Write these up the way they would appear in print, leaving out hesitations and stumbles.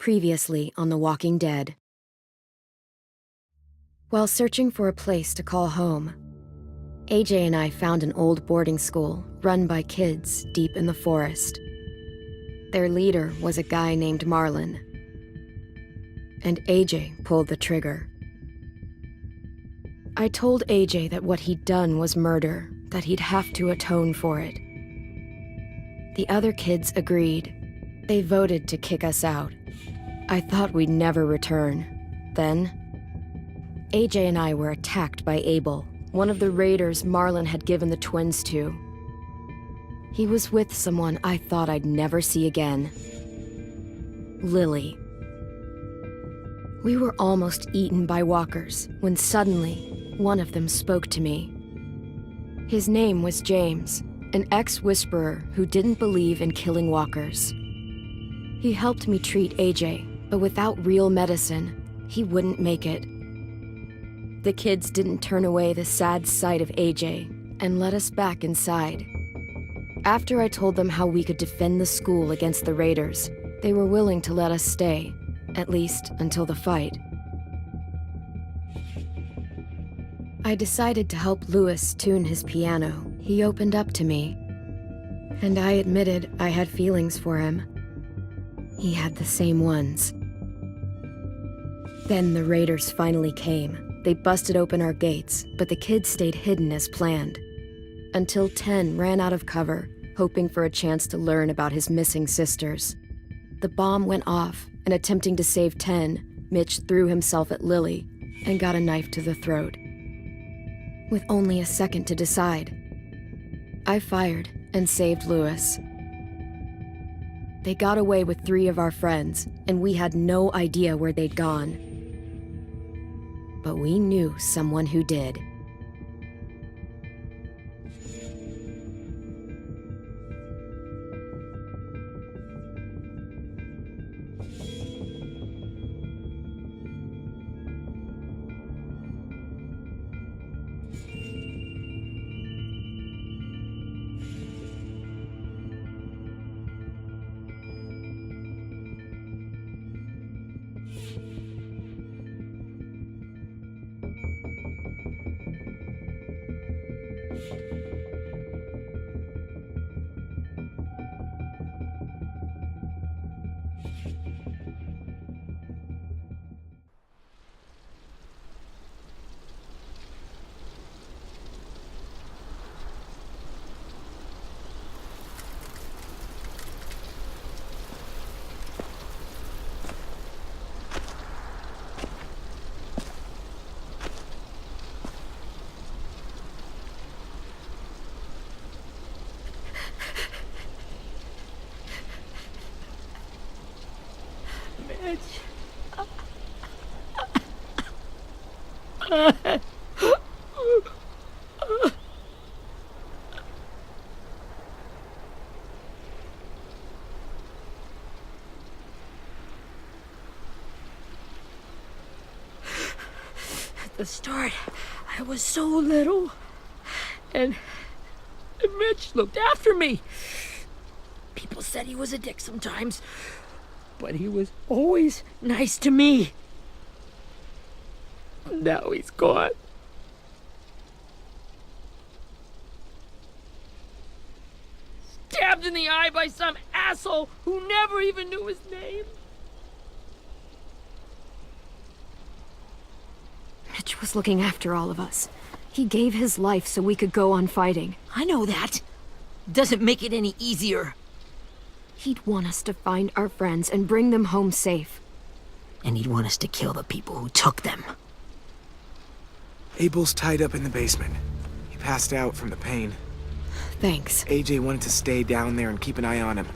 Previously on The Walking Dead. While searching for a place to call home, AJ and I found an old boarding school run by kids deep in the forest. Their leader was a guy named Marlon, and AJ pulled the trigger. I told AJ that what he'd done was murder, that he'd have to atone for it. The other kids agreed. They voted to kick us out. I thought we'd never return. Then, AJ and I were attacked by Abel, one of the raiders Marlon had given the twins to. He was with someone I thought I'd never see again. Lily. We were almost eaten by walkers when suddenly one of them spoke to me. His name was James, an ex-whisperer who didn't believe in killing walkers. He helped me treat AJ, but without real medicine, he wouldn't make it. The kids didn't turn away the sad sight of AJ and let us back inside. After I told them how we could defend the school against the raiders, they were willing to let us stay, at least until the fight. I decided to help Louis tune his piano. He opened up to me, and I admitted I had feelings for him. He had the same ones. Then the raiders finally came. They busted open our gates, but the kids stayed hidden as planned. Until 10 ran out of cover, hoping for a chance to learn about his missing sisters. The bomb went off, and attempting to save 10, Mitch threw himself at Lily and got a knife to the throat. With only a second to decide, I fired and saved Louis. They got away with 3 of our friends, and we had no idea where they'd gone. But we knew someone who did. At the start, I was so little, and Mitch looked after me. People said he was a dick sometimes, but he was always nice to me. Now he's gone. Stabbed in the eye by some asshole who never even knew his name. Mitch was looking after all of us. He gave his life so we could go on fighting. I know that. Doesn't make it any easier. He'd want us to find our friends and bring them home safe. And he'd want us to kill the people who took them. Abel's tied up in the basement. He passed out from the pain. Thanks. AJ wanted to stay down there and keep an eye on him.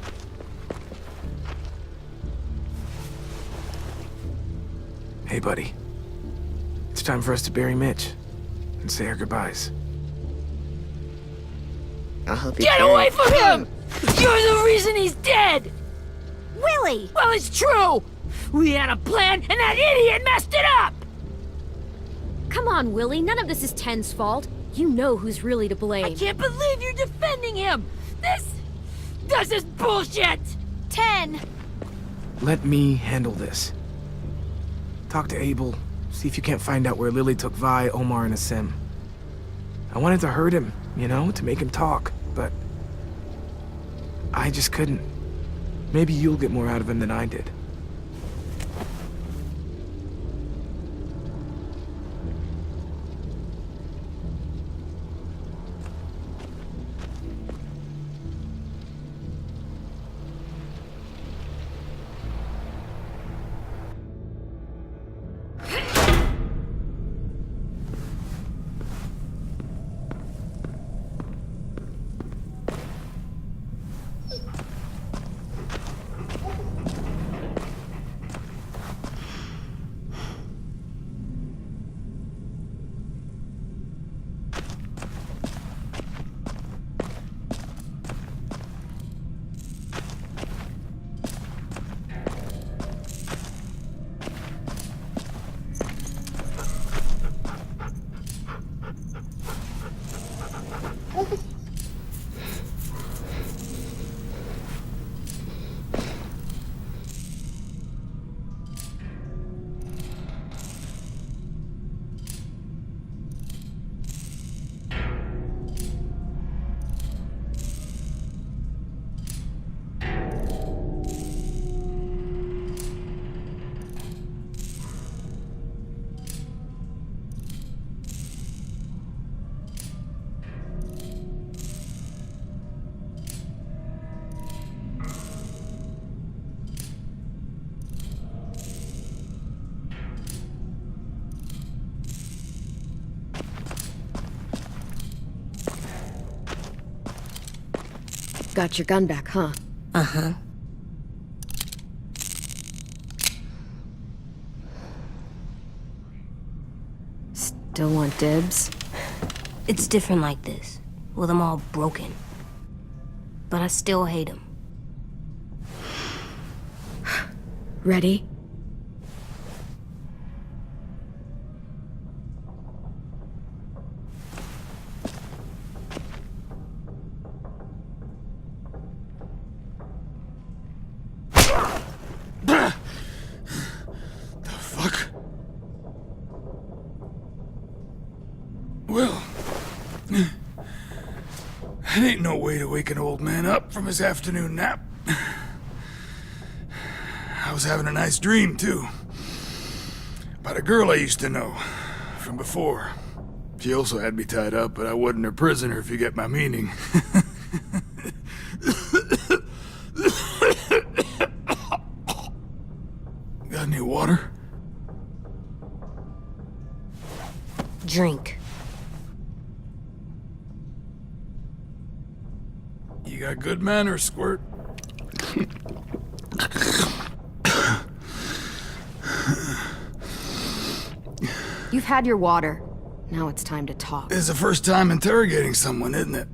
Hey, buddy. It's time for us to bury Mitch and say our goodbyes. I hope you Get away from him! You're the reason he's dead! Willie! Well, it's true! We had a plan, and that idiot messed it up! Come on, Willie. None of this is Ten's fault. You know who's really to blame. I can't believe you're defending him! This is bullshit! 10! let me handle this. Talk to Abel, see if you can't find out where Lily took Vi, Omar, and Asim. I wanted to hurt him, you know, to make him talk, but I just couldn't. Maybe you'll get more out of him than I did. Got your gun back, huh? Uh-huh. Still want dibs? It's different like this, with them all broken. But I still hate him. Ready? Well, that ain't no way to wake an old man up from his afternoon nap. I was having a nice dream, too. About a girl I used to know from before. She also had me tied up, but I wasn't her prisoner, if you get my meaning. Got any water? Drink. You got good manners, Squirt. You've had your water. Now it's time to talk. It's the first time interrogating someone, isn't it?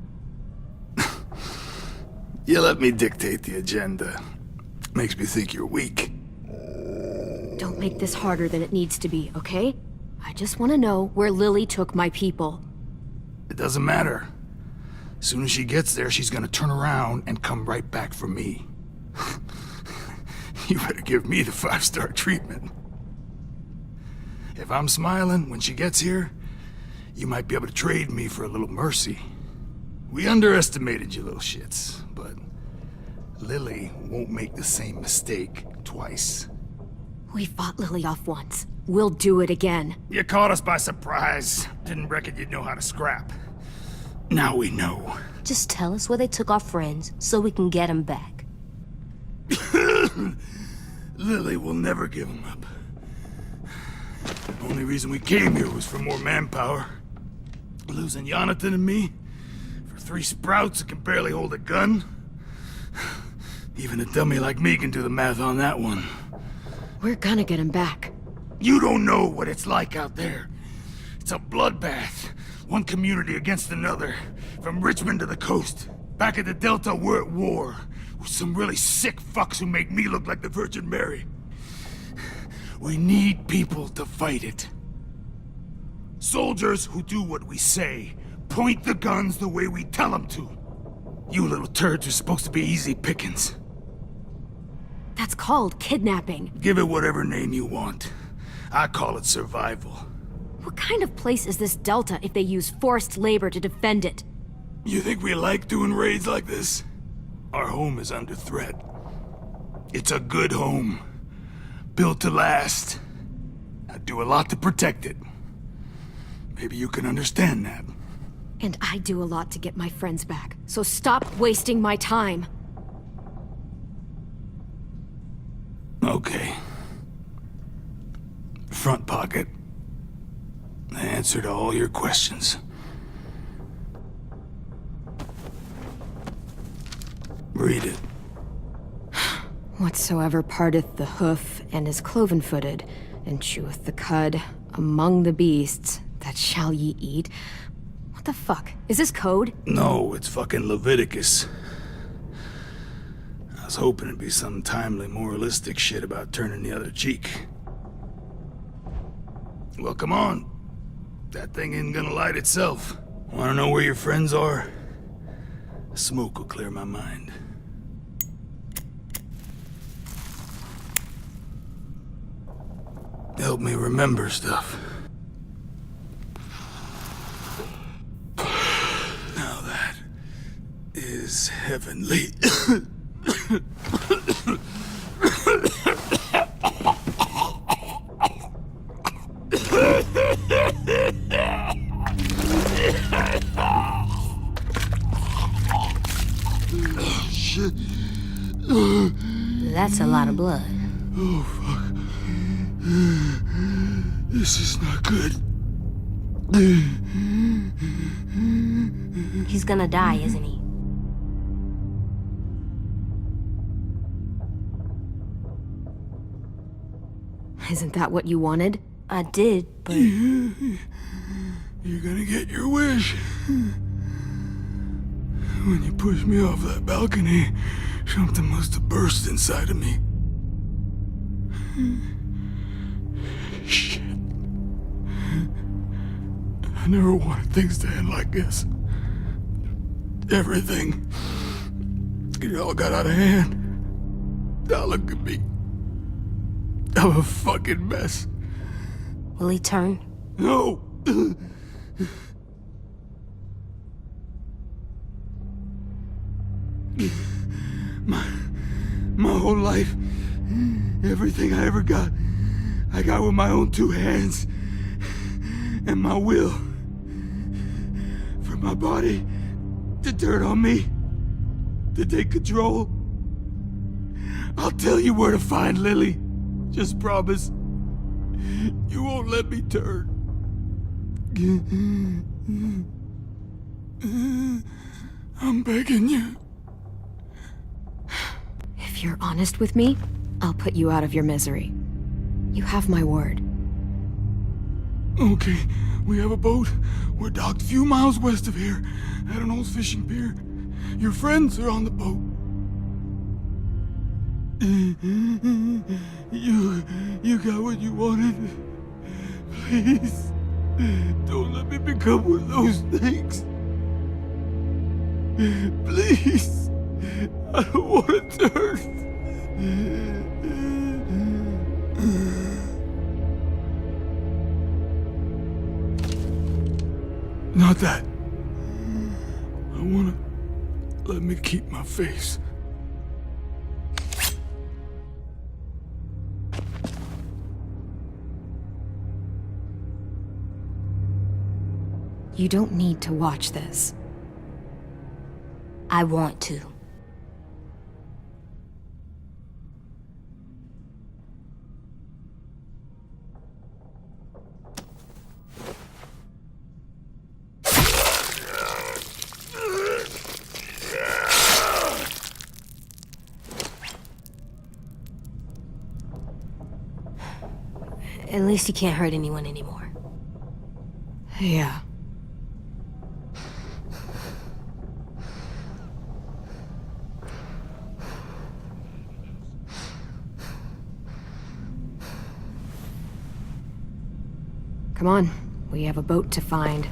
You let me dictate the agenda. Makes me think you're weak. Don't make this harder than it needs to be, okay? I just want to know where Lily took my people. It doesn't matter. As soon as she gets there, she's gonna turn around and come right back for me. You better give me the 5-star treatment. If I'm smiling when she gets here, you might be able to trade me for a little mercy. We underestimated you little shits, but Lily won't make the same mistake twice. We fought Lily off once. We'll do it again. You caught us by surprise. Didn't reckon you'd know how to scrap. Now we know. Just tell us where they took our friends so we can get them back. Lily will never give them up. The only reason we came here was for more manpower. Losing Jonathan and me for 3 sprouts that can barely hold a gun. Even a dummy like me can do the math on that one. We're gonna get him back. You don't know what it's like out there. It's a bloodbath. One community against another. From Richmond to the coast. Back at the Delta, we're at war. With some really sick fucks who make me look like the Virgin Mary. We need people to fight it. Soldiers who do what we say. Point the guns the way we tell them to. You little turds are supposed to be easy pickings. That's called kidnapping. Give it whatever name you want. I call it survival. What kind of place is this Delta if they use forced labor to defend it? You think we like doing raids like this? Our home is under threat. It's a good home. Built to last. I do a lot to protect it. Maybe you can understand that. And I do a lot to get my friends back, so stop wasting my time. Okay. Front pocket. The answer to all your questions. Read it. Whatsoever parteth the hoof and is cloven-footed, and cheweth the cud among the beasts, that shall ye eat. What the fuck? Is this code? No, it's fucking Leviticus. I was hoping it'd be some timely, moralistic shit about turning the other cheek. Well, come on. That thing ain't gonna light itself. Wanna know where your friends are? Smoke will clear my mind. Help me remember stuff. Now that is heavenly. Shit. That's a lot of blood. Oh, fuck. This is not good. He's gonna die, isn't he? Isn't that what you wanted? I did, but... You're gonna get your wish. When you pushed me off that balcony, something must have burst inside of me. Shit. I never wanted things to end like this. Everything. It all got out of hand. Now look at me. I'm a fucking mess. Will he turn? No! My whole life, everything I ever got, I got with my own two hands and my will. For my body to turn on me, to take control. I'll tell you where to find Lily. Just promise you won't let me turn. I'm begging you. If you're honest with me, I'll put you out of your misery. You have my word. Okay, we have a boat. We're docked a few miles west of here, at an old fishing pier. Your friends are on the boat. You got what you wanted. Please, don't let me become one of those things. Please, I don't want to turn. Not that. I wanna let me keep my face. You don't need to watch this. I want to. At least he can't hurt anyone anymore. Yeah. Come on, we have a boat to find.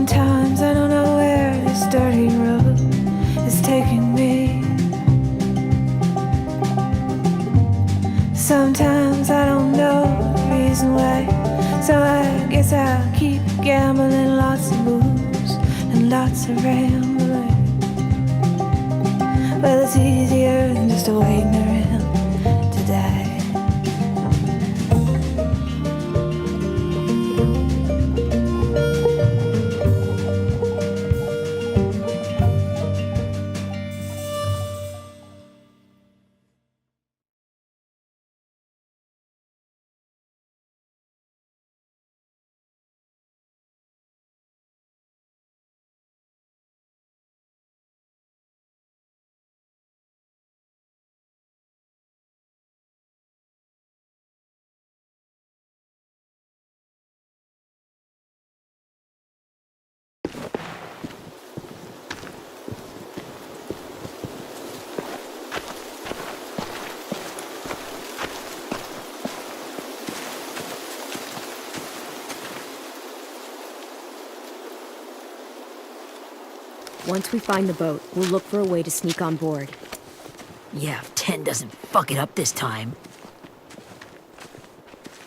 Sometimes I don't know where this dirty road is taking me. Sometimes I don't know the reason why, so I guess I'll keep gambling. Lots of moves and lots of rambling. Well, it's easier than just waiting around to die. Once we find the boat, we'll look for a way to sneak on board. Yeah, if 10 doesn't fuck it up this time.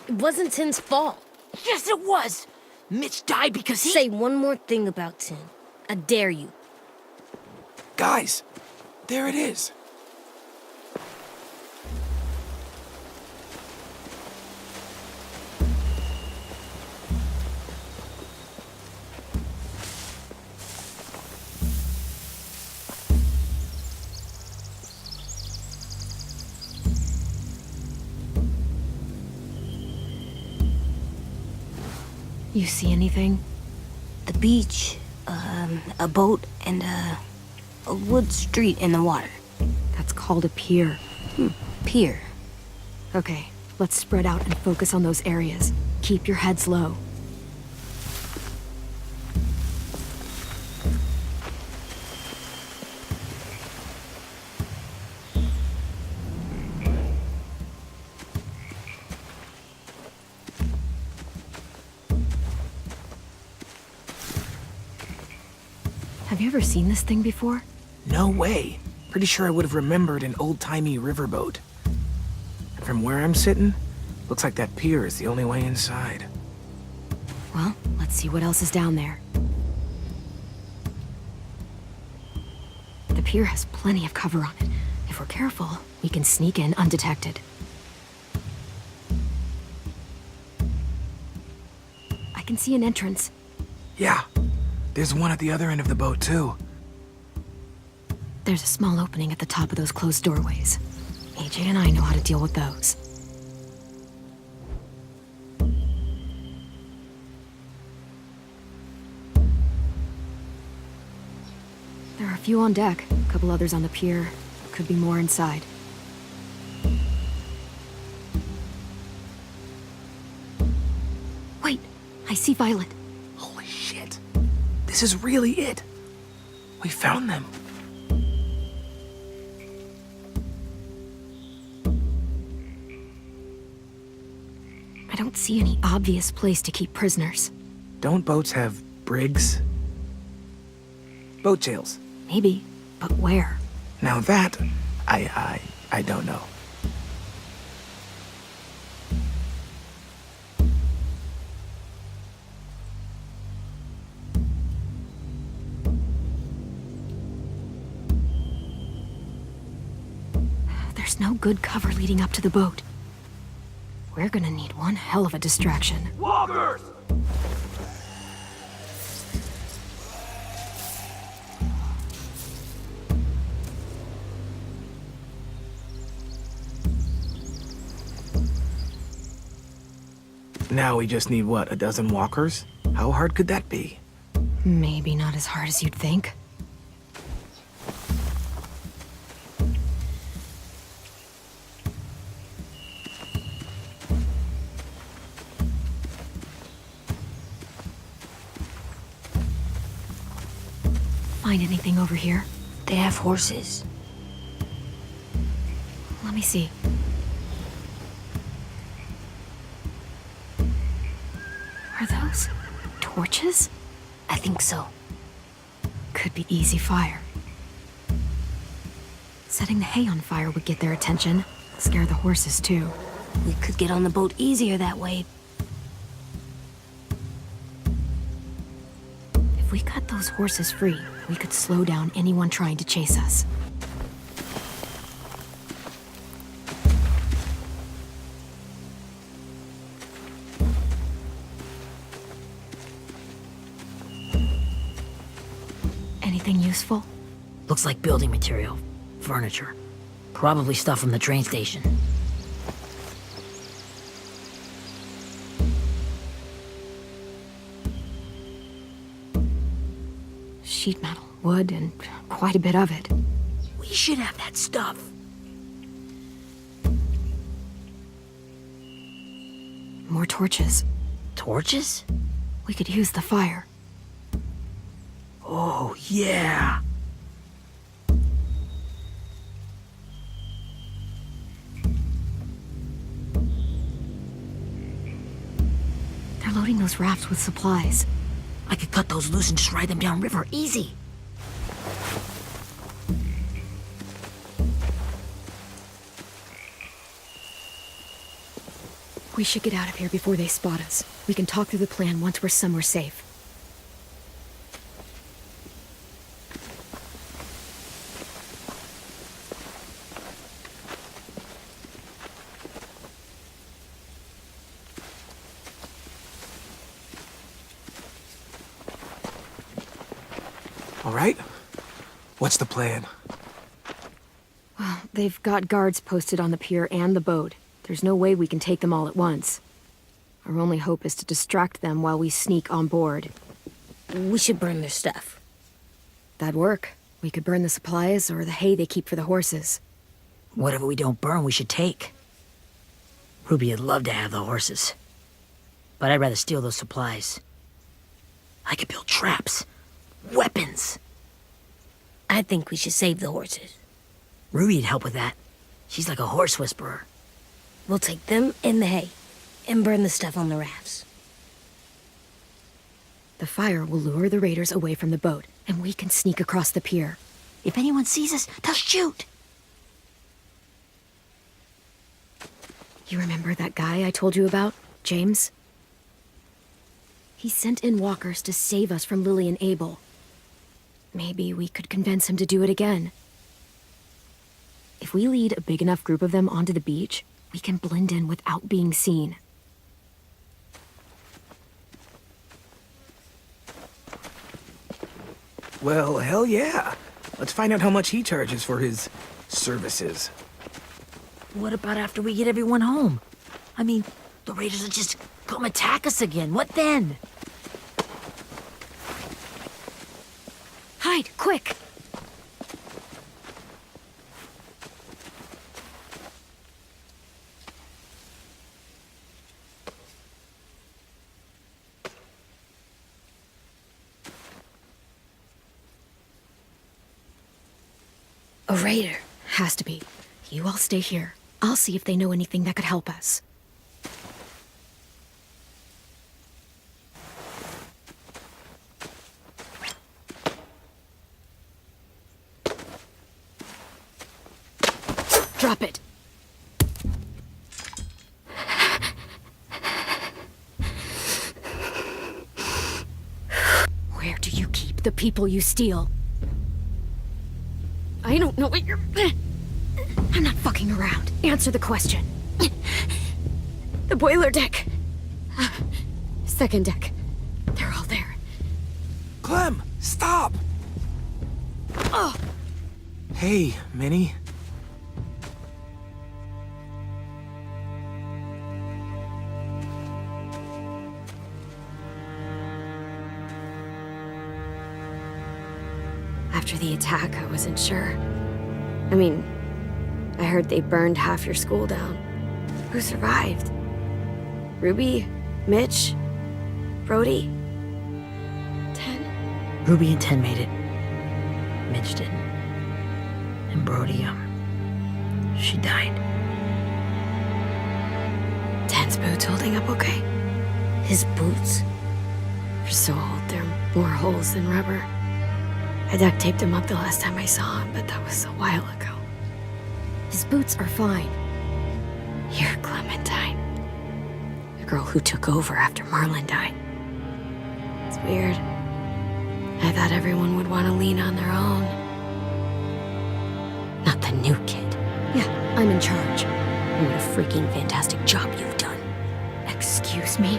It wasn't Tin's fault. Yes, it was! Mitch died because he— Say one more thing about Tin. I dare you. Guys, there it is. You see anything? The beach, a boat, and a wood street in the water. That's called a pier. Pier. Okay, let's spread out and focus on those areas. Keep your heads low. Have you ever seen this thing before? No way. Pretty sure I would have remembered an old-timey riverboat. And from where I'm sitting, looks like that pier is the only way inside. Well, let's see what else is down there. The pier has plenty of cover on it. If we're careful, we can sneak in undetected. I can see an entrance. Yeah, there's one at the other end of the boat, too. There's a small opening at the top of those closed doorways. AJ and I know how to deal with those. There are a few on deck, a couple others on the pier. Could be more inside. Wait, I see Violet. Holy shit. This is really it. We found them. I don't see any obvious place to keep prisoners. Don't boats have brigs? Boat jails. Maybe, but where? Now that, I don't know. There's no good cover leading up to the boat. We're gonna need one hell of a distraction. Walkers! Now we just need, what, a dozen walkers? How hard could that be? Maybe not as hard as you'd think. Find anything over here? They have horses. Let me see. Are those torches? I think so. Could be easy fire. Setting the hay on fire would get their attention. Scare the horses, too. We could get on the boat easier that way. If we cut those horses free, we could slow down anyone trying to chase us. Anything useful? Looks like building material. Furniture. Probably stuff from the train station. Sheet metal, wood, and quite a bit of it. We should have that stuff. More torches. Torches? We could use the fire. Oh, yeah. They're loading those rafts with supplies. I could cut those loose and just ride them downriver, easy. We should get out of here before they spot us. We can talk through the plan once we're somewhere safe. All right? What's the plan? Well, they've got guards posted on the pier and the boat. There's no way we can take them all at once. Our only hope is to distract them while we sneak on board. We should burn their stuff. That'd work. We could burn the supplies or the hay they keep for the horses. Whatever we don't burn, we should take. Ruby would love to have the horses. But I'd rather steal those supplies. I could build traps. Weapons. I think we should save the horses. Ruby'd help with that. She's like a horse whisperer. We'll take them in the hay and burn the stuff on the rafts. The fire will lure the raiders away from the boat, and we can sneak across the pier. If anyone sees us, they'll shoot. You remember that guy I told you about, James? He sent in walkers to save us from Lily and Abel. Maybe we could convince him to do it again. If we lead a big enough group of them onto the beach, we can blend in without being seen. Well, hell yeah. Let's find out how much he charges for his services. What about after we get everyone home? I mean, the raiders will just come attack us again. What then? Hide, quick! A raider. Has to be. You all stay here. I'll see if they know anything that could help us. Drop it. Where do you keep the people you steal? I don't know what you're... I'm not fucking around. Answer the question. The boiler deck. Second deck. They're all there. Clem, stop! Oh! Hey, Minnie. After the attack, I wasn't sure. I mean, I heard they burned half your school down. Who survived? Ruby? Mitch? Brody? 10? Ruby and 10 made it. Mitch didn't. And Brody, she died. 10's boots holding up okay? His boots. They're so old, they're More holes than rubber. I duct taped him up the last time I saw him, but that was a while ago. His boots are fine. You're Clementine. The girl who took over after Marlon died. It's weird. I thought everyone would want to lean on their own. Not the new kid. Yeah, I'm in charge. What a freaking fantastic job you've done. Excuse me?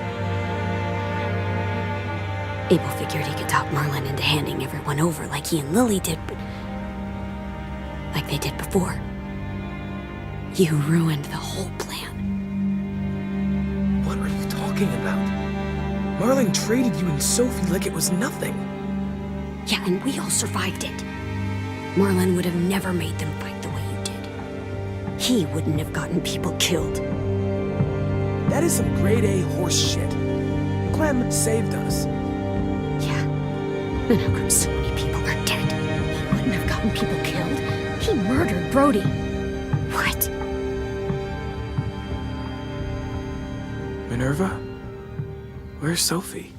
Abel figured he could talk Marlon into handing everyone over like he and Lily did, but... like they did before. You ruined the whole plan. What are you talking about? Marlon traded you and Sophie like it was nothing. Yeah, and we all survived it. Marlon would have never made them fight the way you did. He wouldn't have gotten people killed. That is some grade A horse shit. Clem saved us. Yeah. And how come so many people are dead? He wouldn't have gotten people killed. He murdered Brody. What? Minerva? Where's Sophie?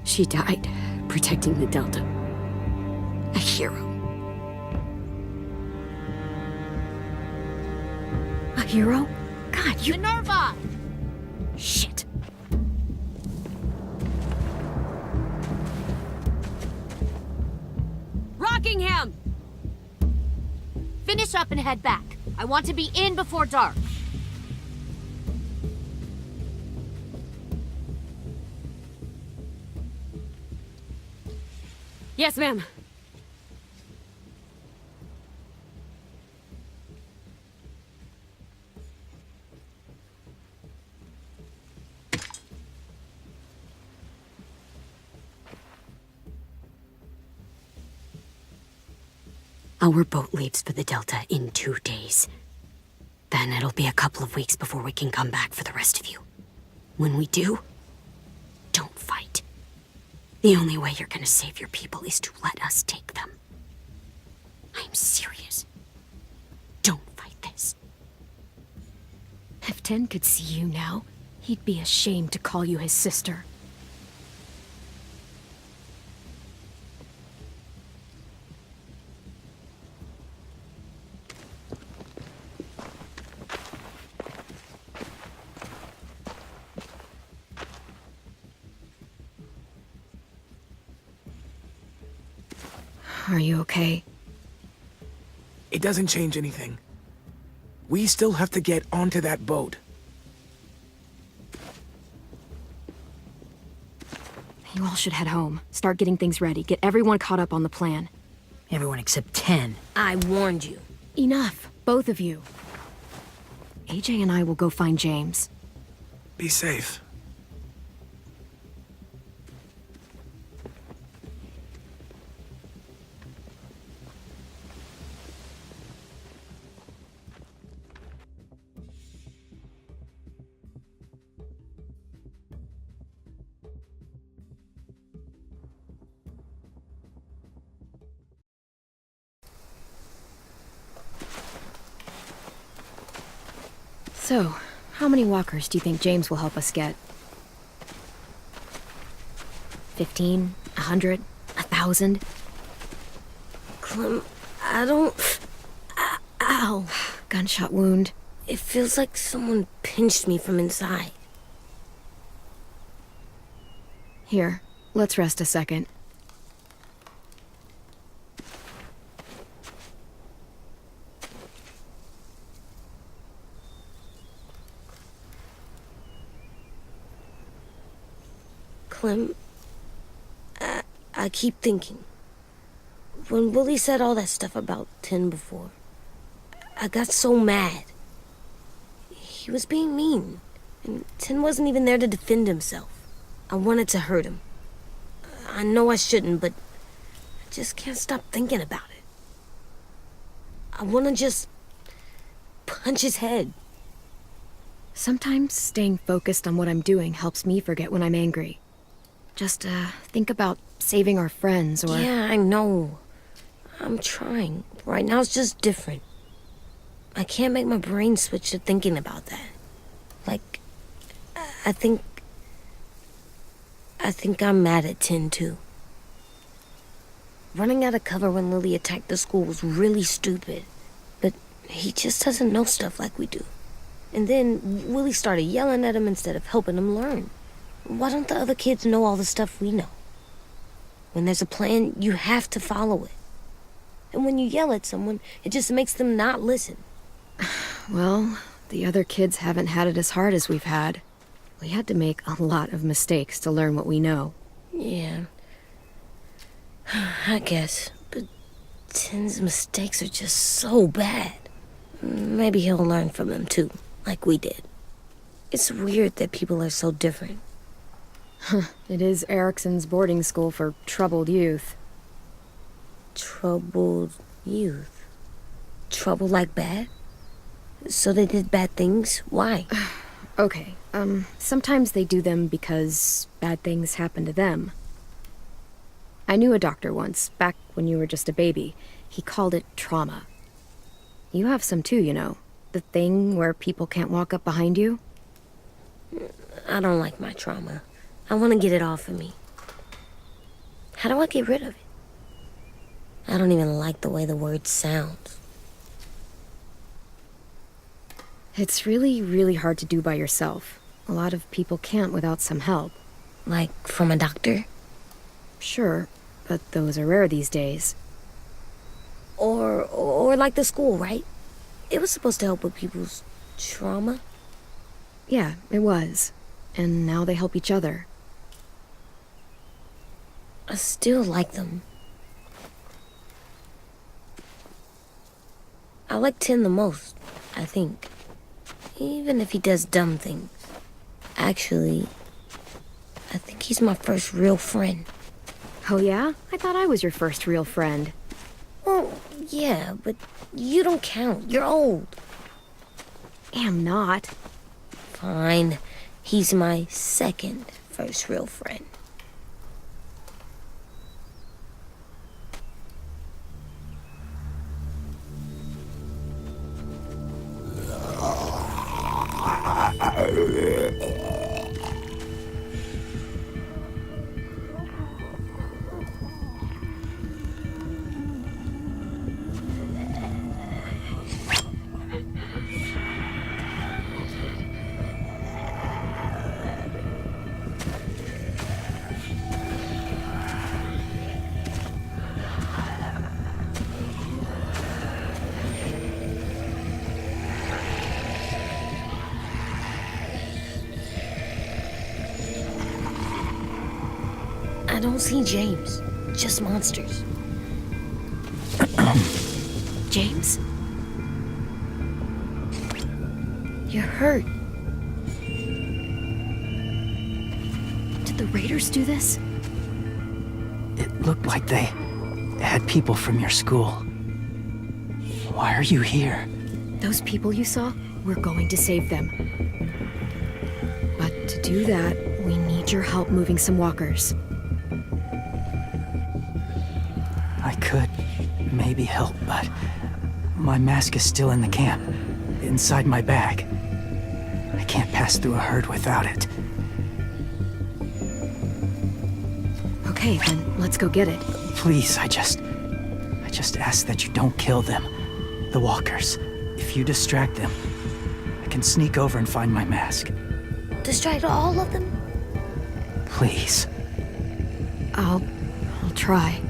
She died protecting the Delta. A hero. A hero? God, you... Minerva! Shit. Rockingham! Finish up and head back. I want to be in before dark. Yes, ma'am. Our boat leaves for the Delta in 2 days. Then it'll be a couple of weeks before we can come back for the rest of you. When we do, don't fight. The only way you're gonna save your people is to let us take them. I'm serious. Don't fight this. If Ten could see you now, he'd be ashamed to call you his sister. Are you okay? It doesn't change anything. We still have to get onto that boat. You all should head home. Start getting things ready. Get everyone caught up on the plan. Everyone except 10. I warned you. Enough, both of you. AJ and I will go find James. Be safe. So, how many walkers do you think James will help us get? 15? 100? 1,000? Clem, I don't... Ow. Gunshot wound. It feels like someone pinched me from inside. Here, let's rest a second. Clem, I keep thinking. When Willie said all that stuff about 10 before, I got so mad. He was being mean, and 10 wasn't even there to defend himself. I wanted to hurt him. I know I shouldn't, but I just can't stop thinking about it. I want to just punch his head. Sometimes staying focused on what I'm doing helps me forget when I'm angry. Just, think about saving our friends or... Yeah, I know. I'm trying. Right now it's just different. I can't make my brain switch to thinking about that. Like, I think... I think I'm mad at Tin, too. Running out of cover when Lily attacked the school was really stupid. But he just doesn't know stuff like we do. And then Willie started yelling at him instead of helping him learn. Why don't the other kids know all the stuff we know? When there's a plan, you have to follow it. And when you yell at someone, it just makes them not listen. Well, the other kids haven't had it as hard as we've had. We had to make a lot of mistakes to learn what we know. Yeah. I guess. But Tin's mistakes are just so bad. Maybe he'll learn from them too, like we did. It's weird that people are so different. It is Erickson's boarding school for troubled youth. Troubled youth? Trouble like bad? So they did bad things? Why? Okay, sometimes they do them because bad things happen to them. I knew a doctor once, back when you were just a baby. He called it trauma. You have some too, you know. The thing where people can't walk up behind you. I don't like my trauma. I want to get it off of me. How do I get rid of it? I don't even like the way the word sounds. It's really, really hard to do by yourself. A lot of people can't without some help. Like from a doctor? Sure, but those are rare these days. Or like the school, right? It was supposed to help with people's trauma. Yeah, it was. And now they help each other. I still like them. I like Tin the most, I think. Even if he does dumb things. Actually, I think he's my first real friend. Oh yeah? I thought I was your first real friend. Well, yeah, but you don't count. You're old. Am not. Fine. He's my second first real friend. I don't see James, just monsters. James? You're hurt. Did the raiders do this? It looked like they had people from your school. Why are you here? Those people you saw, we're going to save them. But to do that, we need your help moving some walkers. I could maybe help, but my mask is still in the camp, inside my bag. I can't pass through a herd without it. Okay, then let's go get it. Please, I just ask that you don't kill them. The walkers. If you distract them, I can sneak over and find my mask. Distract all of them? Please. I'll try.